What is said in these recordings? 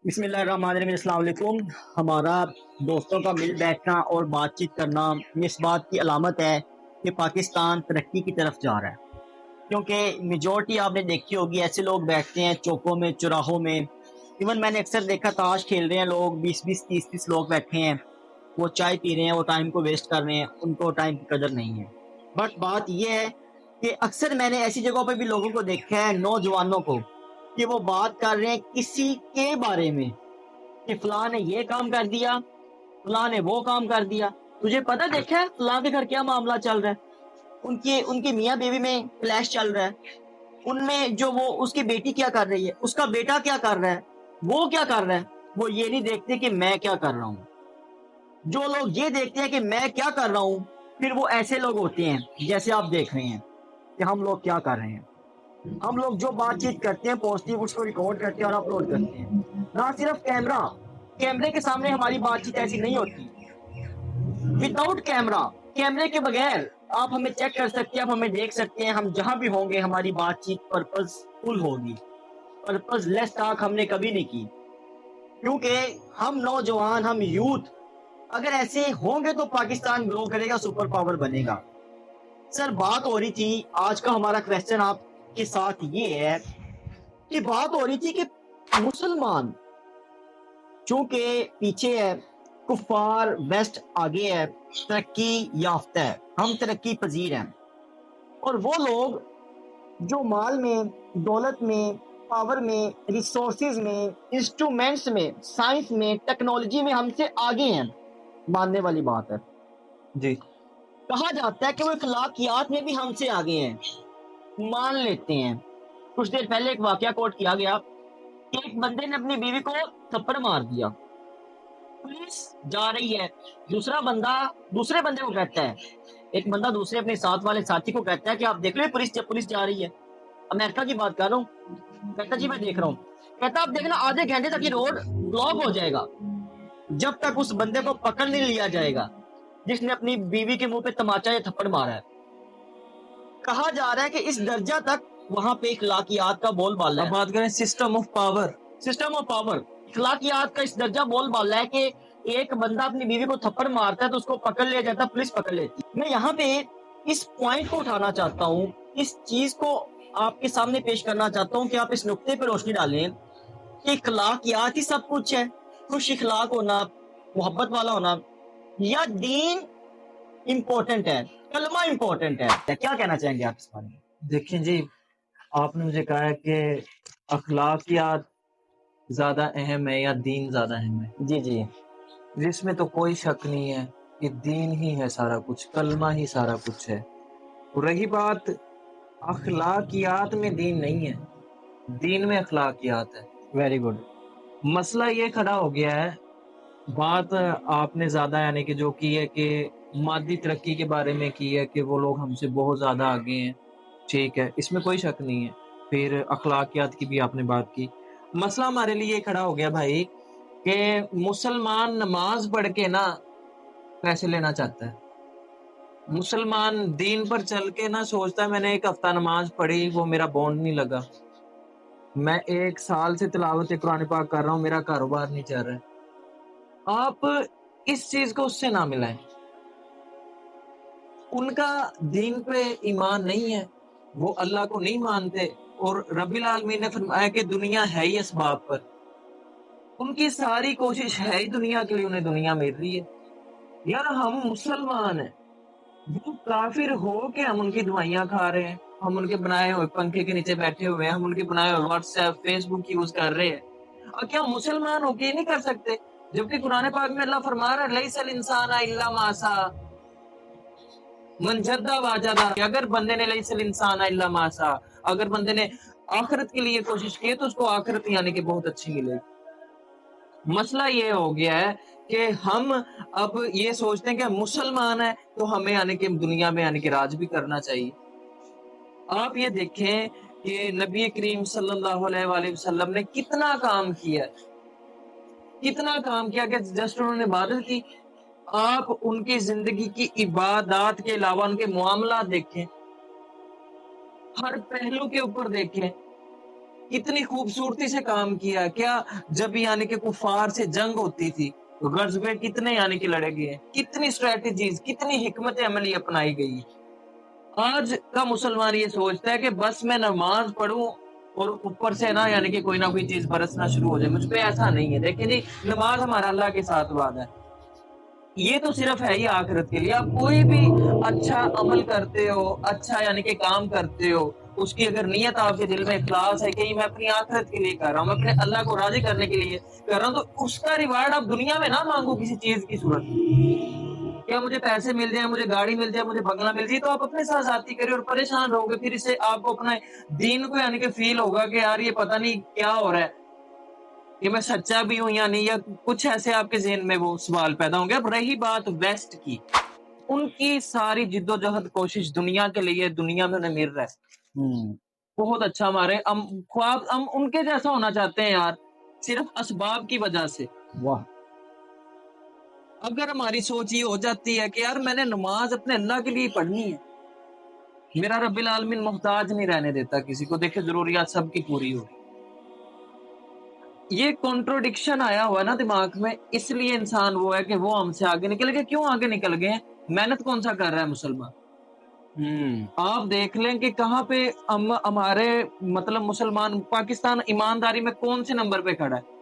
بسم اللہ الرحمن الرحیم، السلام علیکم۔ ہمارا دوستوں کا مل بیٹھنا اور بات چیت کرنا اس بات کی علامت ہے کہ پاکستان ترقی کی طرف جا رہا ہے، کیونکہ میجورٹی آپ نے دیکھی ہوگی ایسے لوگ بیٹھتے ہیں چوکوں میں، چوراہوں میں۔ ایون میں نے اکثر دیکھا تاش کھیل رہے ہیں لوگ، 20 30 لوگ بیٹھے ہیں، وہ چائے پی رہے ہیں، وہ ٹائم کو ویسٹ کر رہے ہیں، ان کو ٹائم کی قدر نہیں ہے۔ بٹ بات یہ ہے کہ اکثر میں نے ایسی جگہوں پہ بھی لوگوں کو دیکھا ہے، نوجوانوں کو، کہ وہ بات کر رہے ہیں کسی کے بارے میں کہ فلاں نے یہ کام کر دیا، فلاں نے وہ کام کر دیا۔ تجھے پتہ دیکھا ہے فلاں کے گھر کیا معاملہ چل رہا ہے، ان کی میاں بیوی میں کلیش چل رہا ہے، ان میں جو وہ اس کی بیٹی کیا کر رہی ہے، اس کا بیٹا کیا کر رہا ہے، وہ کیا کر رہا ہے۔ وہ یہ نہیں دیکھتے کہ میں کیا کر رہا ہوں۔ جو لوگ یہ دیکھتے ہیں کہ میں کیا کر رہا ہوں، پھر وہ ایسے لوگ ہوتے ہیں جیسے آپ دیکھ رہے ہیں کہ ہم لوگ کیا کر رہے ہیں۔ ہم لوگ جو بات چیت کرتے ہیں پازیٹیو، اس کو ریکارڈ کرتے ہیں اور اپلوڈ کرتے ہیں۔ نہ صرف کیمرے کے سامنے ہماری بات چیت ایسی نہیں ہوتی، وداؤٹ کیمرے کے بغیر آپ ہمیں چیک کر سکتے ہیں، آپ ہمیں دیکھ سکتے ہیں، ہم جہاں بھی ہوں گے ہماری بات چیت پرپز فل ہوگی۔ پرپز لیس ٹاک ہم نے کبھی نہیں کی، کیونکہ ہم نوجوان، ہم یوتھ اگر ایسے ہوں گے تو پاکستان گرو کرے گا، سپر پاور بنے گا۔ سر بات ہو رہی تھی، آج کا ہمارا کویسچن آپ کے ساتھ یہ ہے کہ بات ہو رہی تھی کہ مسلمان چونکہ پیچھے ہے، کفار ویسٹ آگے ہے، ترقی یافتہ ہے، ہم ترقی پذیر ہیں، اور وہ لوگ جو مال میں، دولت میں، پاور میں، ریسورسز میں، انسٹرومنٹس میں، سائنس میں، ٹیکنالوجی میں ہم سے آگے ہیں، ماننے والی بات ہے۔ جی کہا جاتا ہے کہ وہ اخلاقیات میں بھی ہم سے آگے ہیں، مان لیتے ہیں۔ کچھ دیر پہلے ایک واقعہ کوٹ کیا گیا کہ ایک بندے نے اپنی بیوی کو تھپڑ مار دیا، پولیس جا رہی ہے، دوسرا بندہ دوسرے بندے کو کہتا ہے، ایک بندہ دوسرے اپنے ساتھ والے ساتھی کو کہتا ہے کہ آپ دیکھ لو پولیس جا رہی ہے، امریکہ کی بات کر رہا ہوں۔ کہتا جی میں دیکھ رہا ہوں۔ کہتا آپ دیکھنا آدھے گھنٹے تک یہ روڈ بلاک ہو جائے گا جب تک اس بندے کو پکڑ نہیں لیا جائے گا جس نے اپنی بیوی کے منہ پہ تماچا یا تھپڑ مارا ہے۔ کہا جا رہا ہے کہ اس درجہ تک وہاں پہ اخلاقیات کا بول بالا اب ہے، بات کریں system of power. System of power, اخلاقیات کا اس درجہ بول بالا ہے کہ ایک بندہ اپنی بیوی کو تھپڑ مارتا ہے تو اس کو پکڑ لیا جاتا ہے، پولیس پکڑ لیتی ہے۔ میں یہاں پہ اس پوائنٹ کو اٹھانا چاہتا ہوں، اس چیز کو آپ کے سامنے پیش کرنا چاہتا ہوں کہ آپ اس نقطے پہ روشنی ڈالیں کہ اخلاقیات ہی سب کچھ ہے، خوش اخلاق ہونا، محبت والا ہونا، یا دین امپورٹنٹ ہے، کلمہ امپورٹنٹ ہے۔ کیا کہنا چاہیں گے آپ اس بارے میں؟ دیکھیں جی، آپ نے مجھے کہا ہے کہ اخلاقیات زیادہ اہم ہے یا دین زیادہ اہم ہے۔ جی جی جس میں تو کوئی شک نہیں ہے کہ دین ہی ہے سارا کچھ، کلمہ ہی سارا کچھ ہے۔ رہی بات اخلاقیات میں دین نہیں ہے، دین میں اخلاقیات ہے۔ Very good. مسئلہ یہ کھڑا ہو گیا ہے، بات آپ نے زیادہ یعنی کہ جو کی ہے کہ مادی ترقی کے بارے میں کی ہے کہ وہ لوگ ہم سے بہت زیادہ آگے ہیں، ٹھیک ہے، اس میں کوئی شک نہیں ہے۔ پھر اخلاقیات کی بھی آپ نے بات کی۔ مسئلہ ہمارے لیے یہ کھڑا ہو گیا بھائی کہ مسلمان نماز پڑھ کے نا پیسے لینا چاہتا ہے، مسلمان دین پر چل کے نہ سوچتا ہے میں نے ایک ہفتہ نماز پڑھی وہ میرا بونڈ نہیں لگا، میں 1 سال سے تلاوت قرآن پاک کر رہا ہوں میرا کاروبار نہیں چل رہا ہے۔ آپ اس چیز کو اس سے نہ ملائیں، ان کا دین پہ ایمان نہیں ہے، وہ اللہ کو نہیں مانتے، اور رب العالمین نے فرمایا کہ دنیا ہے ہی اسباب پر، ان کی ساری کوشش ہے ہی دنیا کے لیے، انہیں دنیا مل رہی ہے۔ یار ہم مسلمان ہیں، وہ کافر ہو کہ ہم ان کی دعائیاں کھا رہے ہیں، ہم ان کے بنائے ہوئے پنکھے کے نیچے بیٹھے ہوئے ہیں، ہم ان کے بنائے ہوئے واٹس ایپ فیس بک یوز کر رہے ہیں، اور کیا مسلمان ہو کے یہ نہیں کر سکتے؟ جبکہ قرآن پاک میں اللہ فرما رہا ہے لیس الانسان الا ما سعی من جدہ واجدہ، کہ اگر بندے نے لیس الانسان الا ما سعی، اگر بندے نے آخرت کے لیے کوشش کی تو اس کو آخرت یعنی کہ بہت اچھی ملے گی۔ مسئلہ یہ ہو گیا ہے کہ ہم اب یہ سوچتے ہیں کہ ہم مسلمان ہیں تو ہمیں یعنی کہ دنیا میں یعنی کہ راج بھی کرنا چاہیے۔ آپ یہ دیکھیں کہ نبی کریم صلی اللہ علیہ وآلہ وسلم نے کتنا کام کیا، کتنا کام کیا کہ جسٹ انہوں نے عبادت کی۔ آپ ان کی زندگی کی عبادات کے علاوہ ان کے معاملات دیکھیں، ہر پہلو کے اوپر دیکھیں، کتنی خوبصورتی سے کام کیا. کیا جب یعنی کہ کفار سے جنگ ہوتی تھی تو غزوے کتنے یعنی کہ لڑے گئے, کتنی اسٹریٹجیز, کتنی حکمت عملی اپنائی گئی. آج کا مسلمان یہ سوچتا ہے کہ بس میں نماز پڑھوں اور اوپر سے نا یعنی کہ کوئی نہ کوئی چیز برسنا شروع ہو جائے. مجھ پہ ایسا نہیں ہے. دیکھیں جی, نماز ہمارا اللہ کے ساتھ وعدہ ہے, یہ تو صرف ہے ہی آخرت کے لیے. آپ کوئی بھی اچھا عمل کرتے ہو, اچھا یعنی کہ کام کرتے ہو, اس کی اگر نیت آپ کے دل میں اخلاص ہے کہ میں اپنی آخرت کے لیے کر رہا ہوں, میں اپنے اللہ کو راضی کرنے کے لیے کر رہا ہوں, تو اس کا ریوارڈ آپ دنیا میں نہ مانگو کسی چیز کی صورت میں. کیا مجھے پیسے مل جائیں, مجھے گاڑی مل جائے, مجھے بنگلہ مل جائے, تو آپ اپنے ساتھ ذاتی کریں اور پریشان رہو گے. پھر اس سے آپ کو اپنا دین کو یعنی کہ فیل ہوگا کہ یار یہ پتہ نہیں کیا ہو رہا ہے, کہ میں سچا بھی ہوں یا نہیں, یا کچھ ایسے آپ کے ذہن میں وہ سوال پیدا ہوں گے. اب رہی بات ویسٹ کی, ان کی ساری جد و جہد کوشش دنیا کے لیے, دنیا میں انہیں مل رہا ہے بہت اچھا. ہمارے خواب ہم ان کے جیسا ہونا چاہتے ہیں یار, صرف اسباب کی وجہ سے. واہ, اگر ہماری سوچ یہ ہو جاتی ہے کہ یار میں نے نماز اپنے اللہ کے لیے پڑھنی ہے, میرا رب العالمین محتاج نہیں رہنے دیتا کسی کو, دیکھے ضروریات سب کی پوری ہو. یہ کنٹروڈکشن آیا ہوا نا دماغ میں, اس لیے انسان وہ ہے کہ وہ ہم سے آگے نکل گئے. کیوں آگے نکل گئے ہیں؟ محنت کون سا کر رہا ہے مسلمان؟ آپ دیکھ لیں کہ کہاں پہ ہمارے مطلب مسلمان, پاکستان ایمانداری میں کون سے نمبر پہ کھڑا ہے.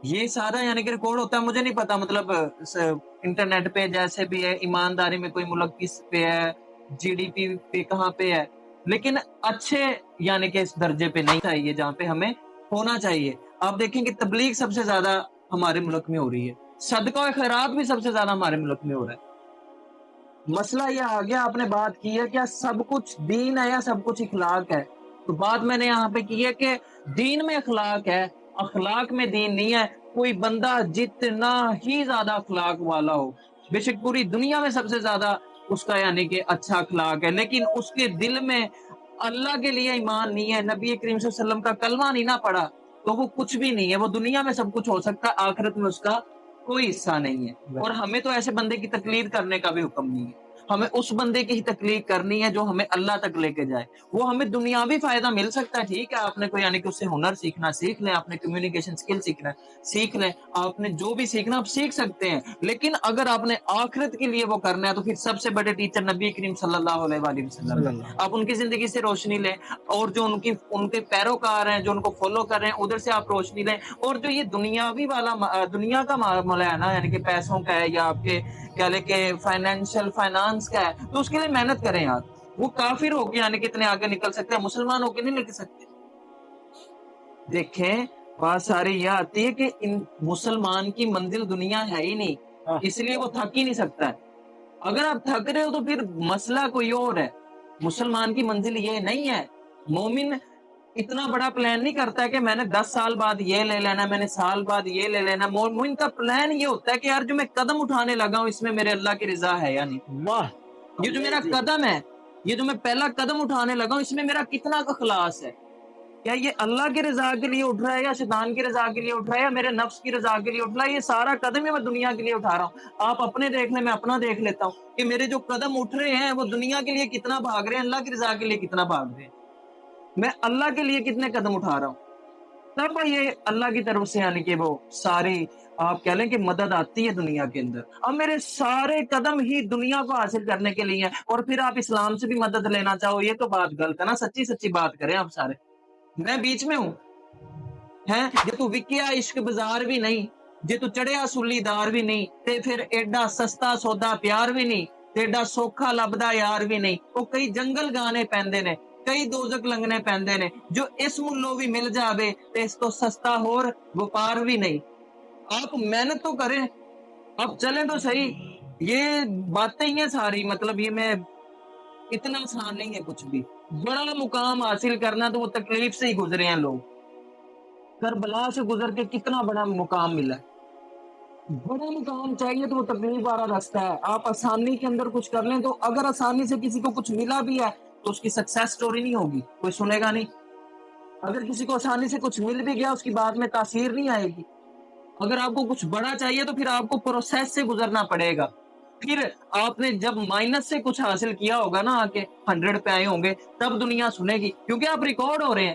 یہ سارا یعنی کہ ریکارڈ ہوتا ہے, مجھے نہیں پتا مطلب انٹرنیٹ پہ جیسے بھی ہے, ایمانداری میں کوئی ملک کس پہ ہے, جی ڈی پی پہ کہاں پہ ہے, لیکن اچھے یعنی کہ اس درجے پہ نہیں چاہیے جہاں پہ ہمیں ہونا چاہیے. آپ دیکھیں کہ تبلیغ سب سے زیادہ ہمارے ملک میں ہو رہی ہے, صدقہ و خیرات بھی سب سے زیادہ ہمارے ملک میں ہو رہا ہے. مسئلہ یہ آ گیا, آپ نے بات کی ہے کیا سب کچھ دین ہے یا سب کچھ اخلاق ہے, تو بات میں نے یہاں پہ کی ہے کہ دین میں اخلاق ہے, اخلاق میں دین نہیں ہے. کوئی بندہ جتنا ہی زیادہ اخلاق والا ہو, بے شک پوری دنیا میں سب سے زیادہ اس کا یعنی کہ اچھا اخلاق ہے, لیکن اس کے دل میں اللہ کے لیے ایمان نہیں ہے, نبی کریم صلی اللہ علیہ وسلم کا کلمہ نہیں نہ پڑا, تو وہ کچھ بھی نہیں ہے. وہ دنیا میں سب کچھ ہو سکتا ہے, آخرت میں اس کا کوئی حصہ نہیں ہے. اور ہمیں تو ایسے بندے کی تقلید کرنے کا بھی حکم نہیں ہے, ہمیں اس بندے کی ہی تقلید کرنی ہے جو ہمیں اللہ تک لے کے جائے. وہ ہمیں دنیاوی فائدہ مل سکتا ہے, ٹھیک ہے, آپ نے کوئی یعنی کہ اس سے ہنر سیکھنا سیکھ لیں, آپ نے کمیونیکیشن سکل سیکھنا سیکھ لیں, آپ نے جو بھی سیکھنا آپ سیکھ سکتے ہیں, لیکن اگر آپ نے آخرت کے لیے وہ کرنا ہے تو پھر سب سے بڑے ٹیچر نبی کریم صلی اللہ علیہ وآلہ وسلم ہے. آپ ان کی زندگی سے روشنی لیں, اور جو ان کے پیروکار ہیں جو ان کو فالو کر رہے ہیں ادھر سے آپ روشنی لیں. اور جو یہ دنیاوی والا دنیا کا معاملہ ہے نا, یعنی کہ پیسوں کا ہے یا آپ کے کیا لے کے فائنانس کا ہے, تو اس کے لیے محنت کریں یار. وہ کافر ہو کے یعنی کتنے آگے نکل سکتے ہیں, مسلمان ہو کے نہیں نکل سکتے. دیکھیں بات ساری یہ آتی ہے کہ ان مسلمان کی منزل دنیا ہے ہی نہیں, اس لیے وہ تھک ہی نہیں سکتا ہے. اگر آپ تھک رہے ہو تو پھر مسئلہ کوئی اور ہے. مسلمان کی منزل یہ نہیں ہے. مومن اتنا بڑا پلان نہیں کرتا ہے کہ میں نے 10 سال بعد یہ لے لینا, میں نے سال بعد یہ لے لینا. مومن کا پلان یہ ہوتا ہے کہ یار جو میں قدم اٹھانے لگا ہوں اس میں میرے اللہ کی رضا ہے یا نہیں. واہ, یہ جو میرا قدم ہے, یہ جو میں پہلا قدم اٹھانے لگا ہوں اس میں میرا کتنا اخلاص ہے. کیا یہ اللہ کی رضا کے لیے اٹھ رہا ہے یا شیطان کی رضا کے لیے اٹھ رہا ہے یا میرے نفس کی رضا کے لیے اٹھ رہا ہے. یہ سارا قدم ہی میں دنیا کے لیے اٹھا رہا ہوں. آپ اپنے دیکھ لیں, میں اپنا دیکھ لیتا ہوں کہ میرے جو قدم اٹھ رہے ہیں وہ دنیا کے لیے کتنا بھاگ رہے ہیں, اللہ کی رضا کے لیے کتنا بھاگ رہے ہیں, میں اللہ کے لیے کتنے قدم اٹھا رہا ہوں. تب یہ اللہ کی طرف سے یعنی کہ وہ ساری آپ کہہ لیں کہ مدد آتی ہے دنیا کے اندر. اب میرے سارے قدم ہی دنیا کو حاصل کرنے کے لیے ہیں, اور پھر آپ اسلام سے بھی مدد لینا چاہو, یہ تو بات غلط ہے نا. سچی سچی بات کریں آپ سارے, میں بیچ میں ہوں ہیں. جے تو وکیا عشق بازار بھی نہیں, جے تو چڑھیا سلی دار بھی نہیں, تے پھر ایڈا سستا سودا پیار بھی نہیں, تے ایڈا سوکھا لبدا یار بھی نہیں. وہ کئی جنگل گانے پیندے نے, کئی دوزک لنگنے پیندے نے, جو اس ملو بھی مل جاوے تے اس تو سستا ہور وپار بھی نہیں. آپ محنت تو کریں, آپ چلیں تو صحیح. یہ باتیں ہی ہیں ساری, مطلب یہ میں اتنا آسان نہیں ہے کچھ بھی. بڑا مقام حاصل کرنا تو وہ تکلیف سے ہی گزرے ہیں لوگ. کربلا سے گزر کے کتنا بڑا مقام ملا ہے. بڑا مقام چاہیے تو وہ تکلیف والا راستہ ہے. آپ آسانی کے اندر کچھ کر لیں تو اگر آسانی سے کسی کو کچھ ملا بھی ہے تو اس کی سکسیس سٹوری نہیں ہوگی, کوئی سنے گا نہیں. اگر کسی کو آسانی سے کچھ مل بھی گیا اس کی بات میں تاثیر نہیں آئے گی. اگر آپ کو کچھ بڑا چاہیے تو پھر آپ کو پروسیس سے گزرنا پڑے گا. پھر آپ نے جب مائنس سے کچھ حاصل کیا ہوگا نا, آ کے 100 پہ آئے ہوں گے, تب دنیا سنے گی, کیونکہ آپ ریکارڈ ہو رہے ہیں.